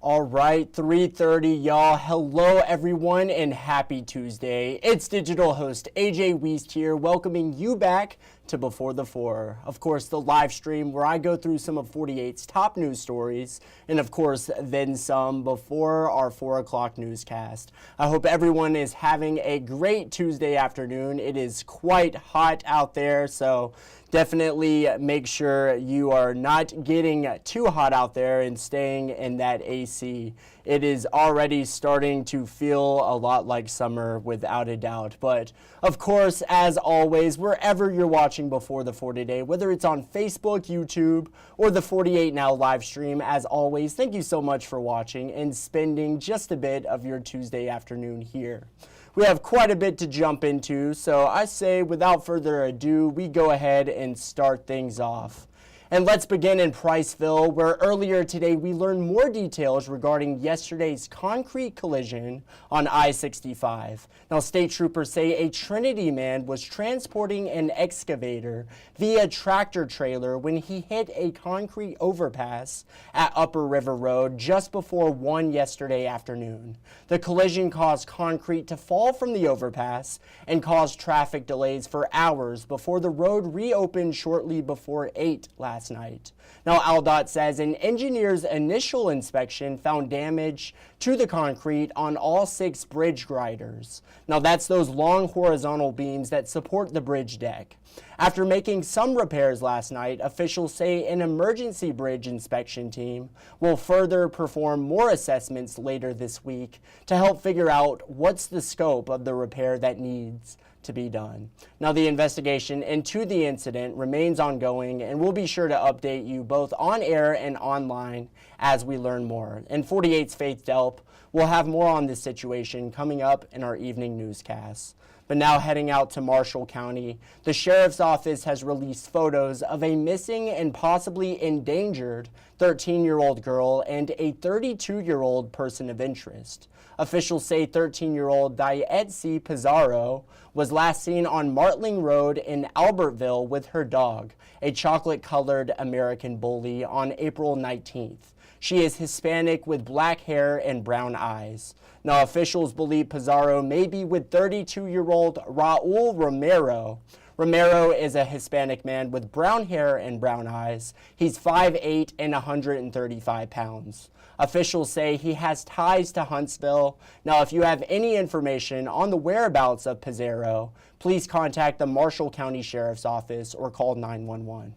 All right, 3:30, y'all. Hello, everyone, and happy Tuesday. It's digital host AJ Wuest here, welcoming you back to Before the Four. Of course, the live stream where I go through some of 48's top news stories, and of course, then some before our 4 o'clock newscast. I hope everyone is having a great Tuesday afternoon. It is quite hot out there, so definitely make sure you are not getting too hot out there and staying in that AC. It is already starting to feel a lot like summer without a doubt. But of course, as always, wherever you're watching Before the Four today, whether it's on Facebook, YouTube, or the 48 Now live stream, as always, thank you so much for watching and spending just a bit of your Tuesday afternoon here. We have quite a bit to jump into, so I say without further ado, we go ahead and start things off. And let's begin in Priceville, where earlier today we learned more details regarding yesterday's concrete collision on I-65. Now, state troopers say a Trinity man was transporting an excavator via tractor trailer when he hit a concrete overpass at Upper River Road just before 1 yesterday afternoon. The collision caused concrete to fall from the overpass and caused traffic delays for hours before the road reopened shortly before 8 last night. Now, AlDOT says an engineer's initial inspection found damage to the concrete on all 6 bridge griders. Now, that's those long horizontal beams that support the bridge deck. After making some repairs last night, officials say an emergency bridge inspection team will further perform more assessments later this week to help figure out what's the scope of the repair that needs to be done. Now, the investigation into the incident remains ongoing, and we'll be sure to update you both on air and online as we learn more. And 48's Faith Delp will have more on this situation coming up in our evening newscasts. But now heading out to Marshall County, the sheriff's office has released photos of a missing and possibly endangered 13-year-old girl and a 32-year-old person of interest. Officials say 13-year-old Dietzi Pizarro was last seen on Martling Road in Albertville with her dog, a chocolate-colored American Bully, on April 19th. She is Hispanic with black hair and brown eyes. Now, officials believe Pizarro may be with 32-year-old Raul Romero. Romero is a Hispanic man with brown hair and brown eyes. He's 5'8" and 135 pounds. Officials say he has ties to Huntsville. Now, if you have any information on the whereabouts of Pizarro, please contact the Marshall County Sheriff's Office or call 911.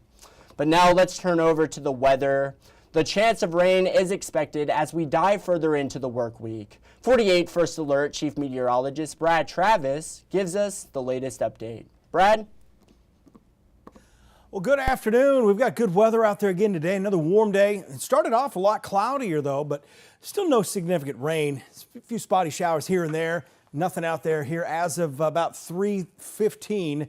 But now let's turn over to the weather. The chance of rain is expected as we dive further into the work week. 48 First Alert Chief Meteorologist Brad Travis gives us the latest update. Brad? Well, good afternoon. We've got good weather out there again today. Another warm day. It started off a lot cloudier, though, but still no significant rain. A few spotty showers here and there. Nothing out there here as of about 3:15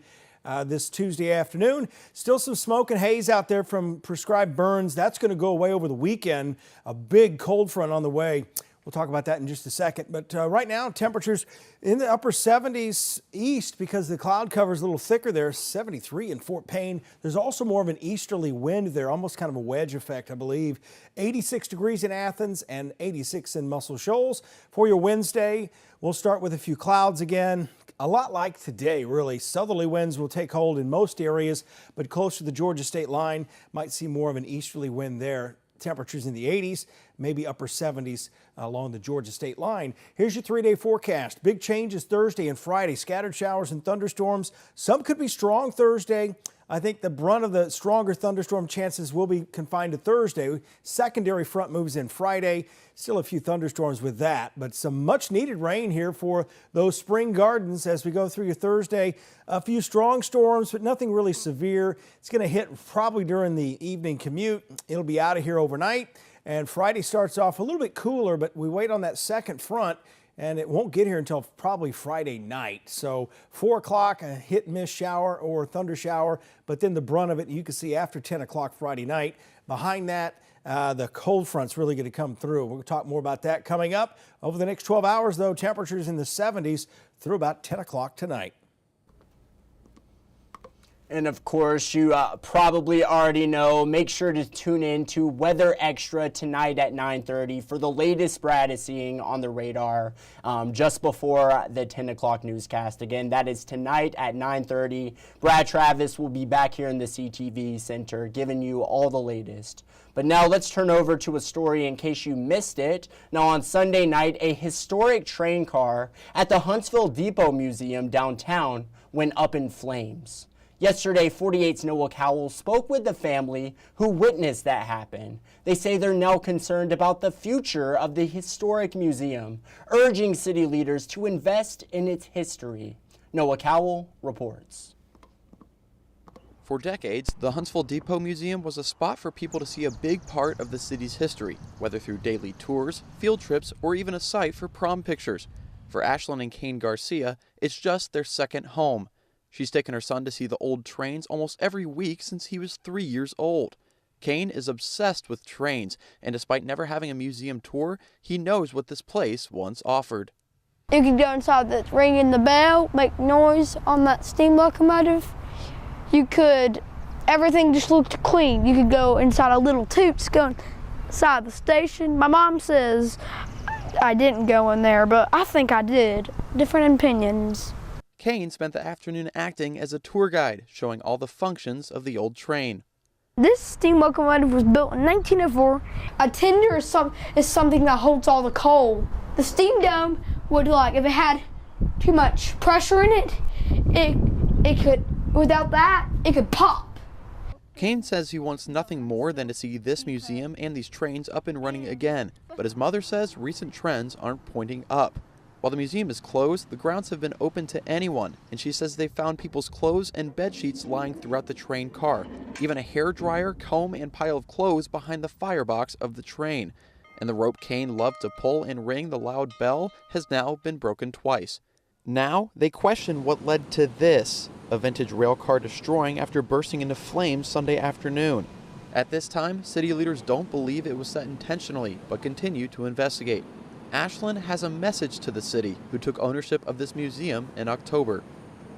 this Tuesday afternoon. Still some smoke and haze out there from prescribed burns. That's going to go away over the weekend. A big cold front on the way. We'll talk about that in just a second. But right now, temperatures in the upper 70s east because the cloud cover is a little thicker there, 73 in Fort Payne. There's also more of an easterly wind there, almost kind of a wedge effect, I believe. 86 degrees in Athens and 86 in Muscle Shoals. For your Wednesday, we'll start with a few clouds again. A lot like today, really. Southerly winds will take hold in most areas, but close to the Georgia state line, might see more of an easterly wind there. Temperatures in the 80s, maybe upper 70s along the Georgia state line. Here's your 3-day forecast. Big changes Thursday and Friday. Scattered showers and thunderstorms. Some could be strong Thursday. I think the brunt of the stronger thunderstorm chances will be confined to Thursday. Secondary front moves in Friday. Still a few thunderstorms with that, but some much needed rain here for those spring gardens as we go through your Thursday. A few strong storms, but nothing really severe. It's going to hit probably during the evening commute. It'll be out of here overnight. And Friday starts off a little bit cooler, but we wait on that second front and it won't get here until probably Friday night. So 4 o'clock, a hit and miss shower or thunder shower, but then the brunt of it you can see after 10 o'clock Friday night. Behind that, the cold front's really going to come through. We'll talk more about that coming up. Over the next 12 hours, though, temperatures in the 70s through about 10 o'clock tonight. And of course, you probably already know, make sure to tune in to Weather Extra tonight at 9:30 for the latest Brad is seeing on the radar just before the 10 o'clock newscast. Again, that is tonight at 9:30. Brad Travis will be back here in the CTV Center giving you all the latest. But now let's turn over to a story in case you missed it. Now on Sunday night, a historic train car at the Huntsville Depot Museum downtown went up in flames. Yesterday, 48's Noah Cowell spoke with the family who witnessed that happen. They say they're now concerned about the future of the historic museum, urging city leaders to invest in its history. Noah Cowell reports. For decades, the Huntsville Depot Museum was a spot for people to see a big part of the city's history, whether through daily tours, field trips, or even a site for prom pictures. For Ashlyn and Kane Garcia, it's just their second home. She's taken her son to see the old trains almost every week since he was 3 years old. Kane is obsessed with trains, and despite never having a museum tour, he knows what this place once offered. You could go inside that's ringing the bell, make noise on that steam locomotive. You could, everything just looked clean. You could go inside a little toots, go inside the station. My mom says I didn't go in there, but I think I did. Different opinions. Kane spent the afternoon acting as a tour guide, showing all the functions of the old train. This steam locomotive was built in 1904. A tender is something that holds all the coal. The steam dome would, if it had too much pressure in it, it could, without that, it could pop. Kane says he wants nothing more than to see this museum and these trains up and running again, but his mother says recent trends aren't pointing up. While the museum is closed, the grounds have been open to anyone, and she says they found people's clothes and bed sheets lying throughout the train car, even a hairdryer, comb, and pile of clothes behind the firebox of the train. And the rope Kane loved to pull and ring the loud bell has now been broken twice. Now they question what led to this, a vintage rail car destroying after bursting into flames Sunday afternoon. At this time, city leaders don't believe it was set intentionally, but continue to investigate. Ashlyn has a message to the city, who took ownership of this museum in October.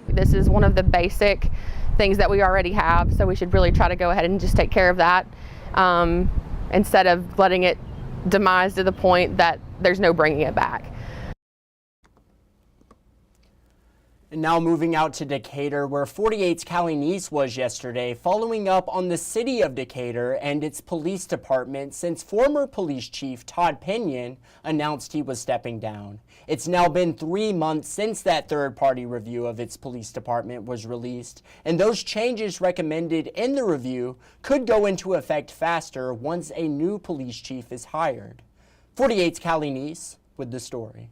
This is one of the basic things that we already have, so we should really try to go ahead and just take care of that instead of letting it demise to the point that there's no bringing it back. And now moving out to Decatur, where 48's Callie Neese was yesterday, following up on the city of Decatur and its police department since former police chief Todd Pinion announced he was stepping down. It's now been 3 months since that third-party review of its police department was released, and those changes recommended in the review could go into effect faster once a new police chief is hired. 48's Callie Neese with the story.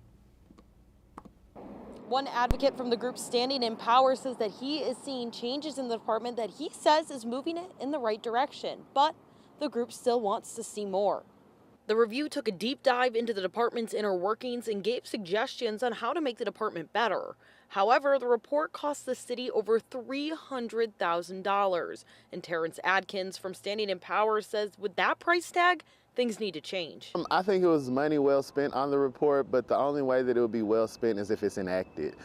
One advocate from the group Standing in Power says that he is seeing changes in the department that he says is moving it in the right direction, but the group still wants to see more. The review took a deep dive into the department's inner workings and gave suggestions on how to make the department better. However, the report cost the city over $300,000, and Terrence Adkins from Standing in Power says with that price tag, things need to change. I think it was money well spent on the report, but the only way that it would be well spent is if it's enacted,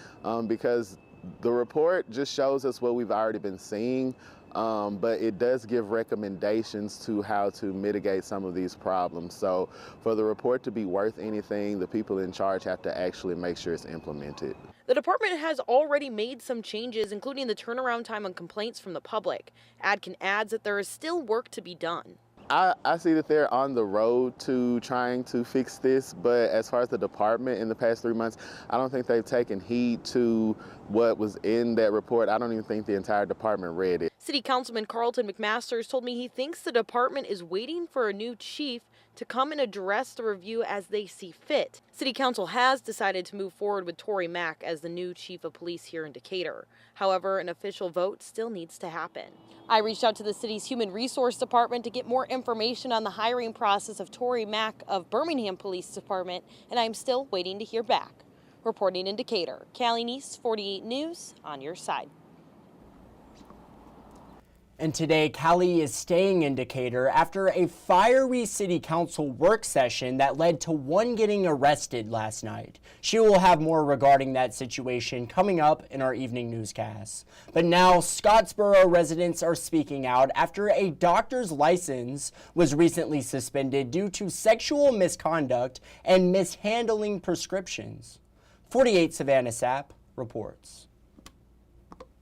because the report just shows us what we've already been seeing, but it does give recommendations to how to mitigate some of these problems. So for the report to be worth anything, the people in charge have to actually make sure it's implemented. The department has already made some changes, including the turnaround time on complaints from the public. Adkin adds that there is still work to be done. I see that they're on the road to trying to fix this, but as far as the department in the past 3 months, I don't think they've taken heed to what was in that report. I don't even think the entire department read it. City Councilman Carlton McMasters told me he thinks the department is waiting for a new chief to come and address the review as they see fit. City Council has decided to move forward with Tori Mack as the new chief of police here in Decatur. However, an official vote still needs to happen. I reached out to the city's Human Resource Department to get more information on the hiring process of Tori Mack of Birmingham Police Department, and I'm still waiting to hear back. Reporting in Decatur, Callie Neese, 48 News, on your side. And today, Cali is staying in Decatur after a fiery city council work session that led to one getting arrested last night. She will have more regarding that situation coming up in our evening newscast. But now, Scottsboro residents are speaking out after a doctor's license was recently suspended due to sexual misconduct and mishandling prescriptions. 48 Savannah Sapp reports.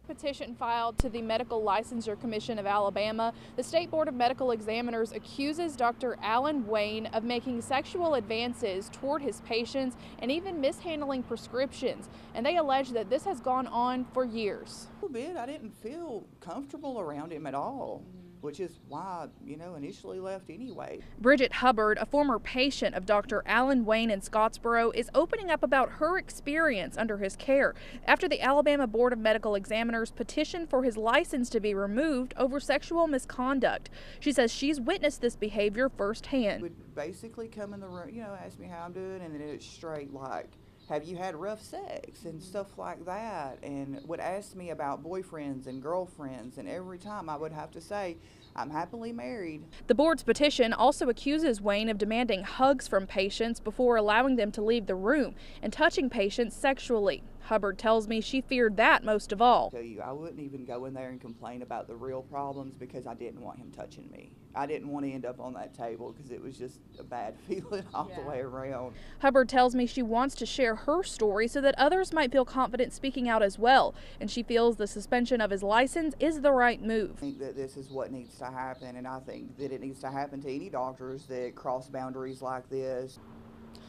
Petition filed to the Medical Licensure Commission of Alabama, the State Board of Medical Examiners accuses Dr. Alan Wayne of making sexual advances toward his patients and even mishandling prescriptions. And they allege that this has gone on for years. A little bit. I didn't feel comfortable around him at all, which is why, initially left anyway. Bridget Hubbard, a former patient of Dr. Alan Wayne in Scottsboro, is opening up about her experience under his care after the Alabama Board of Medical Examiners petitioned for his license to be removed over sexual misconduct. She says she's witnessed this behavior firsthand. Would basically come in the room, ask me how I'm doing, and then it's straight like, have you had rough sex and stuff like that, and would ask me about boyfriends and girlfriends, and every time I would have to say, I'm happily married. The board's petition also accuses Wayne of demanding hugs from patients before allowing them to leave the room and touching patients sexually. Hubbard tells me she feared that most of all. I wouldn't even go in there and complain about the real problems because I didn't want him touching me. I didn't want to end up on that table because it was just a bad feeling all the way around. Hubbard tells me she wants to share her story so that others might feel confident speaking out as well, and she feels the suspension of his license is the right move. I think that this is what needs to happen, and I think that it needs to happen to any doctors that cross boundaries like this.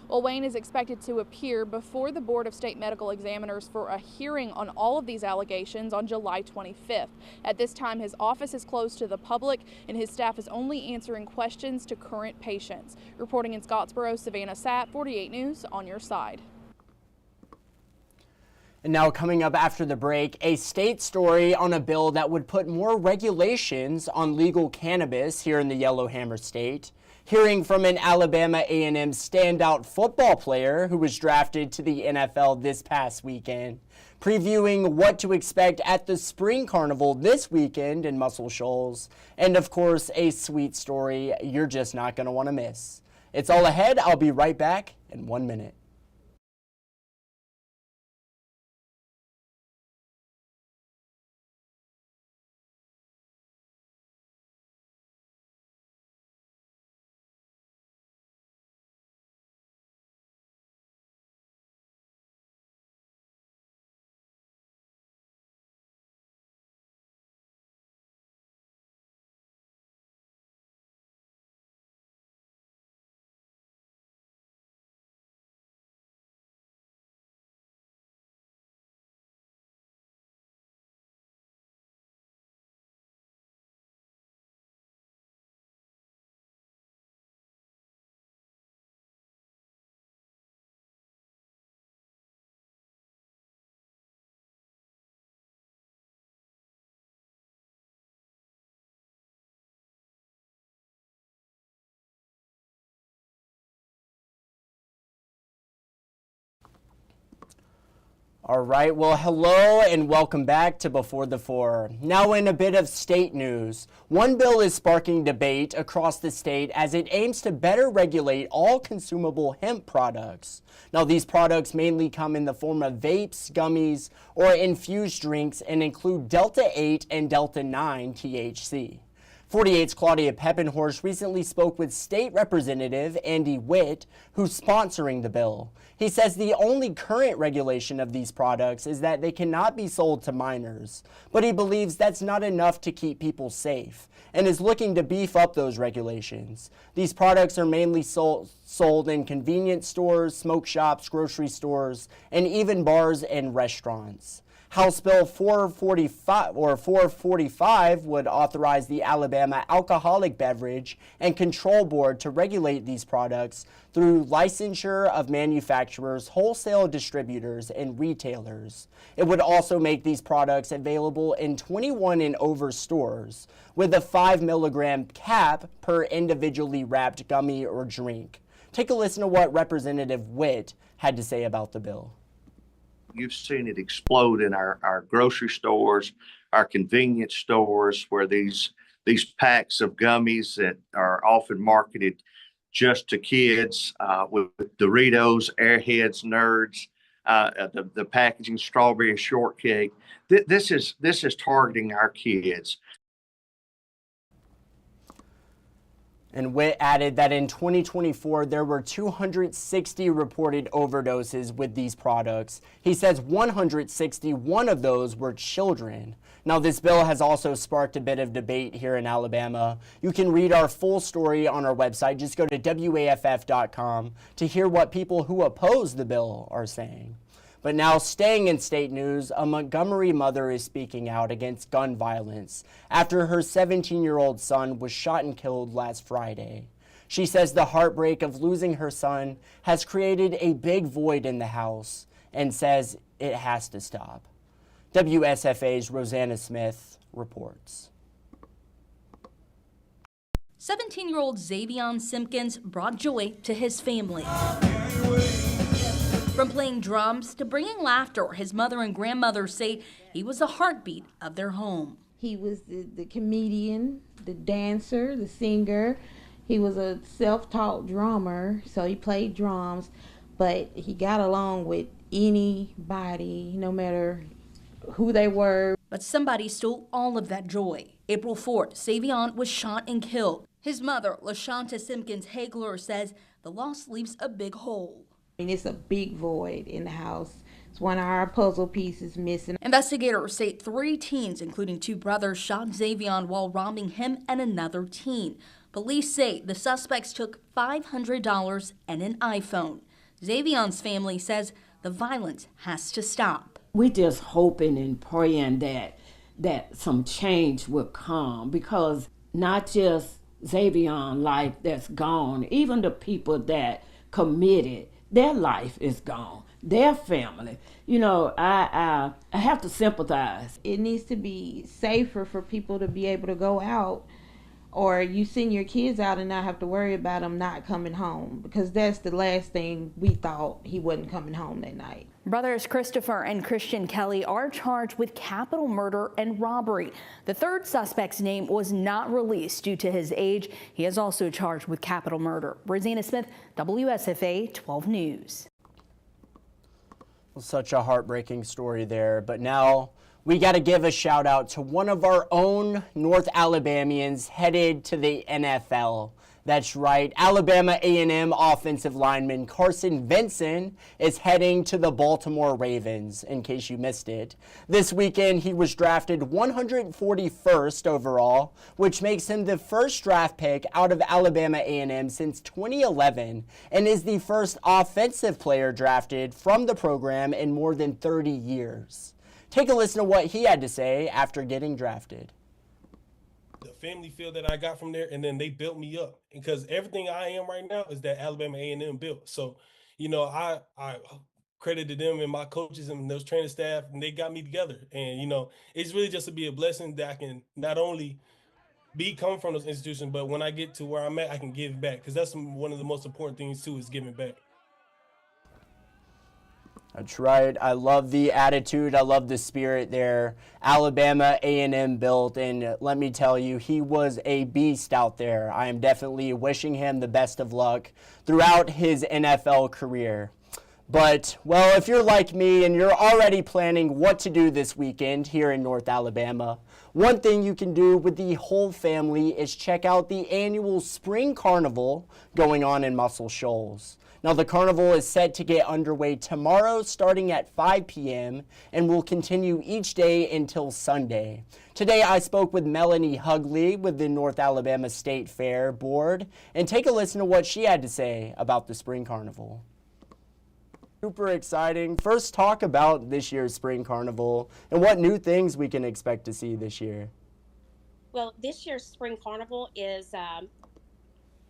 Well, Wayne is expected to appear before the Board of State Medical Examiners for a hearing on all of these allegations on July 25th. At this time, his office is closed to the public, and his staff is only answering questions to current patients. Reporting in Scottsboro, Savannah Sapp, 48 News, on your side. And now coming up after the break, a state story on a bill that would put more regulations on legal cannabis here in the Yellowhammer State. Hearing from an Alabama A&M standout football player who was drafted to the NFL this past weekend. Previewing what to expect at the Spring Carnival this weekend in Muscle Shoals. And of course, a sweet story you're just not going to want to miss. It's all ahead. I'll be right back in 1 minute. All right, well, hello and welcome back to Before the Four. Now in a bit of state news, one bill is sparking debate across the state as it aims to better regulate all consumable hemp products. Now these products mainly come in the form of vapes, gummies, or infused drinks and include Delta 8 and Delta 9 THC. 48's Claudia Peppenhorst recently spoke with State Representative Andy Witt, who's sponsoring the bill. He says the only current regulation of these products is that they cannot be sold to minors, but he believes that's not enough to keep people safe and is looking to beef up those regulations. These products are mainly sold in convenience stores, smoke shops, grocery stores, and even bars and restaurants. House Bill 445 would authorize the Alabama Alcoholic Beverage and Control Board to regulate these products through licensure of manufacturers, wholesale distributors, and retailers. It would also make these products available in 21 and over stores with a 5 milligram cap per individually wrapped gummy or drink. Take a listen to what Representative Witt had to say about the bill. You've seen it explode in our grocery stores, our convenience stores, where these packs of gummies that are often marketed just to kids, with Doritos, Airheads, Nerds, the packaging, strawberry shortcake. This is targeting our kids. And Witt added that in 2024, there were 260 reported overdoses with these products. He says 161 of those were children. Now, this bill has also sparked a bit of debate here in Alabama. You can read our full story on our website. Just go to WAFF.com to hear what people who oppose the bill are saying. But now, staying in state news, a Montgomery mother is speaking out against gun violence after her 17-year-old son was shot and killed last Friday. She says the heartbreak of losing her son has created a big void in the house and says it has to stop. WSFA's Rosanna Smith reports. 17-year-old Xavion Simpkins brought joy to his family. From playing drums to bringing laughter, his mother and grandmother say he was the heartbeat of their home. He was the comedian, the dancer, the singer. He was a self-taught drummer, so he played drums, but he got along with anybody, no matter who they were. But somebody stole all of that joy. April 4th, Xavion was shot and killed. His mother, LaShanta Simpkins Hagler, says the loss leaves a big hole. And it's a big void in the house. It's one of our puzzle pieces missing. Investigators say 3 teens, including 2 brothers, shot Xavion while robbing him and another teen. Police say the suspects took $500 and an iPhone. Xavion's family says the violence has to stop. We just hoping and praying that some change will come, because not just Xavion life that's gone, even the people that committed, their life is gone, their family. You know, I have to sympathize. It needs to be safer for people to be able to go out, or you send your kids out and not have to worry about them not coming home, because that's the last thing we thought, he wasn't coming home that night. Brothers Christopher and Christian Kelly are charged with capital murder and robbery. The third suspect's name was not released due to his age. He is also charged with capital murder. Rosanna Smith, WSFA 12 News. Well, such a heartbreaking story there, but now we got to give a shout out to one of our own North Alabamians headed to the NFL. That's right, Alabama A&M offensive lineman Carson Vinson is heading to the Baltimore Ravens, in case you missed it. This weekend, he was drafted 141st overall, which makes him the first draft pick out of Alabama A&M since 2011, and is the first offensive player drafted from the program in more than 30 years. Take a listen to what he had to say after getting drafted. The family feel that I got from there, and then they built me up, because everything I am right now is that Alabama A&M built. So, you know, I credited them and my coaches and those training staff, and they got me together. And, you know, it's really just to be a blessing that I can not only come from those institutions, but when I get to where I'm at, I can give back, because that's one of the most important things too, is giving back. That's right. I love the attitude. I love the spirit there. Alabama A&M built, and let me tell you, he was a beast out there. I am definitely wishing him the best of luck throughout his NFL career. But, well, if you're like me and you're already planning what to do this weekend here in North Alabama, one thing you can do with the whole family is check out the annual Spring Carnival going on in Muscle Shoals. Now, the carnival is set to get underway tomorrow starting at 5 p.m. and will continue each day until Sunday. Today, I spoke with Melanie Hugley with the North Alabama State Fair Board, and take a listen to what she had to say about the Spring Carnival. Super exciting. First, talk about this year's Spring Carnival and what new things we can expect to see this year. Well, this year's Spring Carnival is,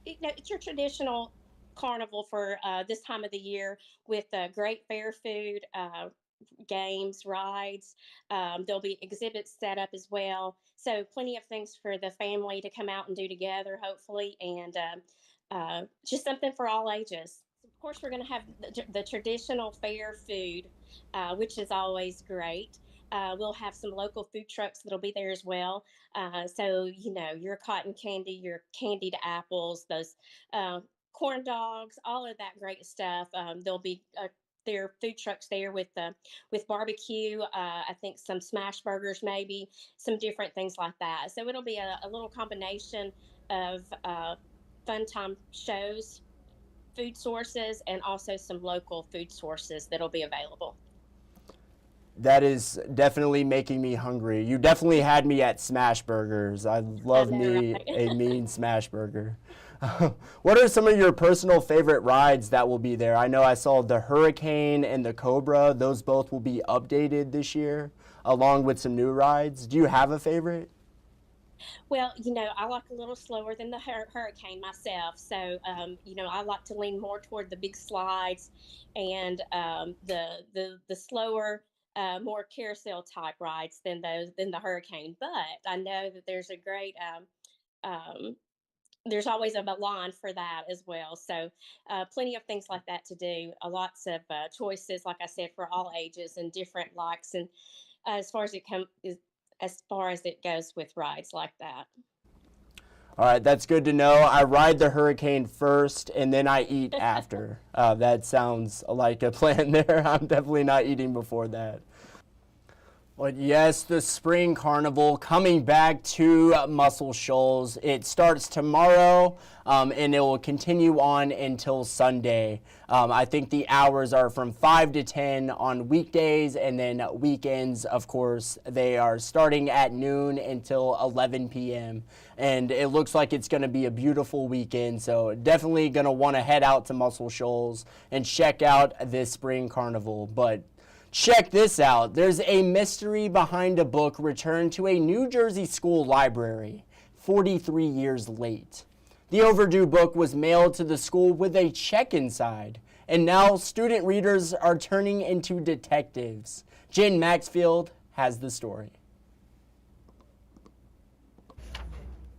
it's your traditional carnival for this time of the year, with great fair food, games, rides. There'll be exhibits set up as well. So plenty of things for the family to come out and do together, hopefully, and just something for all ages. course, we're going to have the traditional fair food, which is always great. We'll have some local food trucks that'll be there as well. So, your cotton candy, your candied apples, those corn dogs, all of that great stuff. There'll be there are food trucks there with barbecue. I think some smash burgers, maybe some different things like that. So it'll be a little combination of fun time shows, food sources, and also some local food sources that'll be available. That is definitely making me hungry. You definitely had me at smash burgers. I love me a mean smash burger. What are some of your personal favorite rides that will be there? I know I saw the Hurricane and the Cobra. Those both will be updated this year, along with some new rides. Do you have a favorite? Well, I like a little slower than the Hurricane myself. So, I like to lean more toward the big slides and the slower, more carousel type rides than the Hurricane. But I know that there's a great there's always a line for that as well. So plenty of things like that to do. Lots of choices, like I said, for all ages and different likes. And as far as it goes with rides like that. All right, that's good to know. I ride the Hurricane first and then I eat after. That sounds like a plan there. I'm definitely not eating before that. But yes, the Spring Carnival coming back to Muscle Shoals. It starts tomorrow and it will continue on until Sunday. I think the hours are from 5 to 10 on weekdays, and then weekends, of course, they are starting at noon until 11 p.m. And it looks like it's going to be a beautiful weekend, so definitely going to want to head out to Muscle Shoals and check out this Spring Carnival. But check this out. There's a mystery behind a book returned to a New Jersey school library 43 years late. The overdue book was mailed to the school with a check inside, and now student readers are turning into detectives. Jen Maxfield has the story.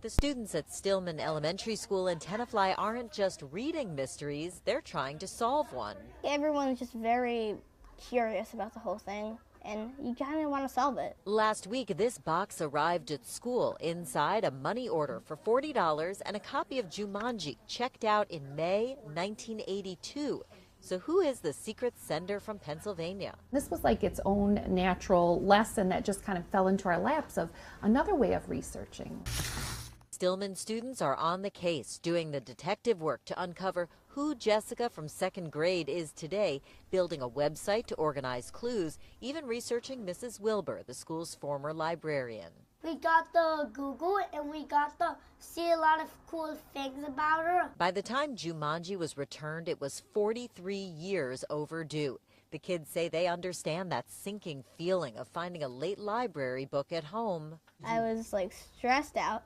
The students at Stillman Elementary School in Tenafly aren't just reading mysteries, they're trying to solve one. Everyone's just very curious about the whole thing, and you kind of want to solve it. Last week, this box arrived at school. Inside, a money order for $40 and a copy of Jumanji, checked out in May 1982. So who is the secret sender from Pennsylvania? This was like its own natural lesson that just kind of fell into our laps of another way of researching. Stillman students are on the case, doing the detective work to uncover who Jessica from second grade is today, building a website to organize clues, even researching Mrs. Wilbur, the school's former librarian. We got the Google and we got to see a lot of cool things about her. By the time Jumanji was returned, it was 43 years overdue. The kids say they understand that sinking feeling of finding a late library book at home. I was stressed out.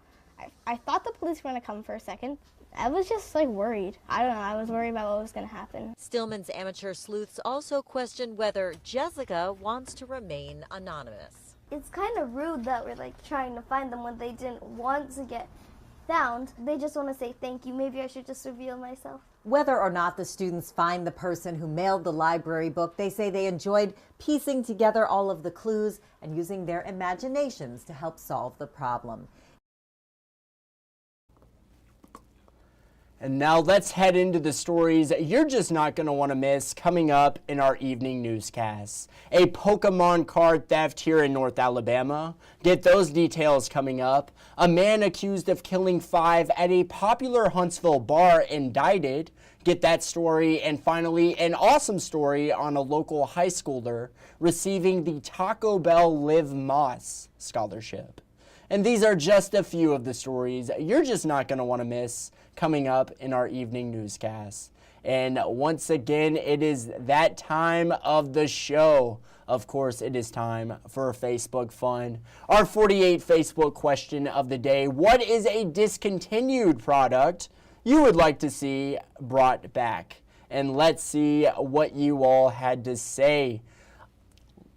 I thought the police were going to come for a second. I was just worried. I don't know, I was worried about what was going to happen. Stillman's amateur sleuths also question whether Jessica wants to remain anonymous. It's kind of rude that we're trying to find them when they didn't want to get found. They just want to say thank you. Maybe I should just reveal myself. Whether or not the students find the person who mailed the library book, they say they enjoyed piecing together all of the clues and using their imaginations to help solve the problem. And now let's head into the stories you're just not going to want to miss coming up in our evening newscasts. A Pokemon card theft here in North Alabama. Get those details coming up. A man accused of killing 5 at a popular Huntsville bar indicted. Get that story. And finally, an awesome story on a local high schooler receiving the Taco Bell Live Moss scholarship. And these are just a few of the stories you're just not going to want to miss coming up in our evening newscast. And once again, it is that time of the show. Of course, it is time for Facebook fun. Our 48 Facebook question of the day: what is a discontinued product you would like to see brought back? And let's see what you all had to say.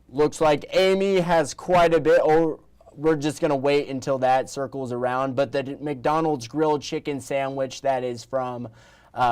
Looks like Amy has quite a bit, or we're just going to wait until that circles around. But the McDonald's grilled chicken sandwich, that is from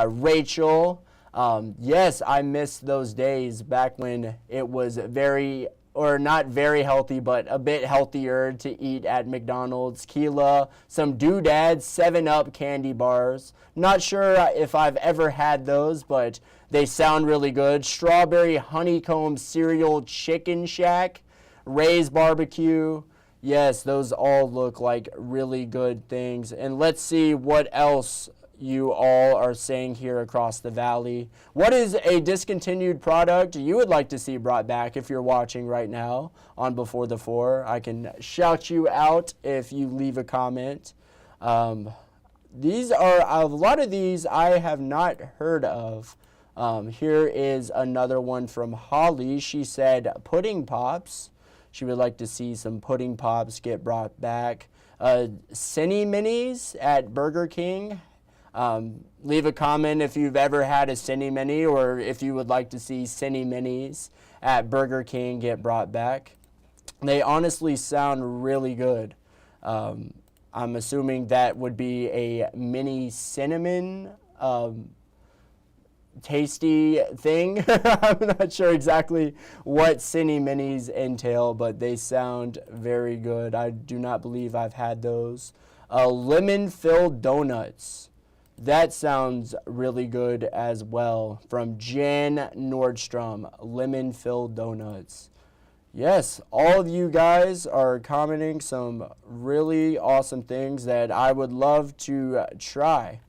Rachel. Yes, I miss those days back when it was not very healthy, but a bit healthier to eat at McDonald's. Keela, some doodads, 7-Up candy bars. Not sure if I've ever had those, but they sound really good. Strawberry honeycomb cereal chicken shack, Ray's barbecue. Yes, those all look like really good things. And let's see what else you all are saying here across the valley. What is a discontinued product you would like to see brought back if you're watching right now on Before the Four? I can shout you out if you leave a comment. These are, a lot of these I have not heard of. Here is another one from Holly. She said pudding pops. She would like to see some pudding pops get brought back. Cine Minis at Burger King. Leave a comment if you've ever had a Cine Mini or if you would like to see Cine Minis at Burger King get brought back. They honestly sound really good. I'm assuming that would be a mini cinnamon tasty thing. I'm not sure exactly what Cine Minis entail, but they sound very good. I do not believe I've had those. Lemon-filled donuts. That sounds really good as well. From Jan Nordstrom, lemon-filled donuts. Yes, all of you guys are commenting some really awesome things that I would love to try.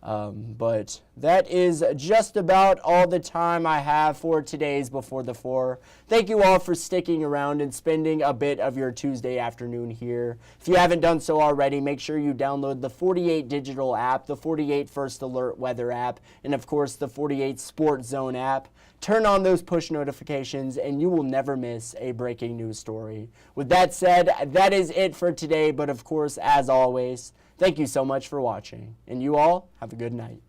But that is just about all the time I have for today's Before the Four. Thank you all for sticking around and spending a bit of your Tuesday afternoon here. If you haven't done so already, make sure you download the 48 Digital app, the 48 First Alert Weather app, and of course the 48 Sports Zone app. Turn on those push notifications and you will never miss a breaking news story. With that said, that is it for today, but of course, as always, thank you so much for watching, and you all have a good night.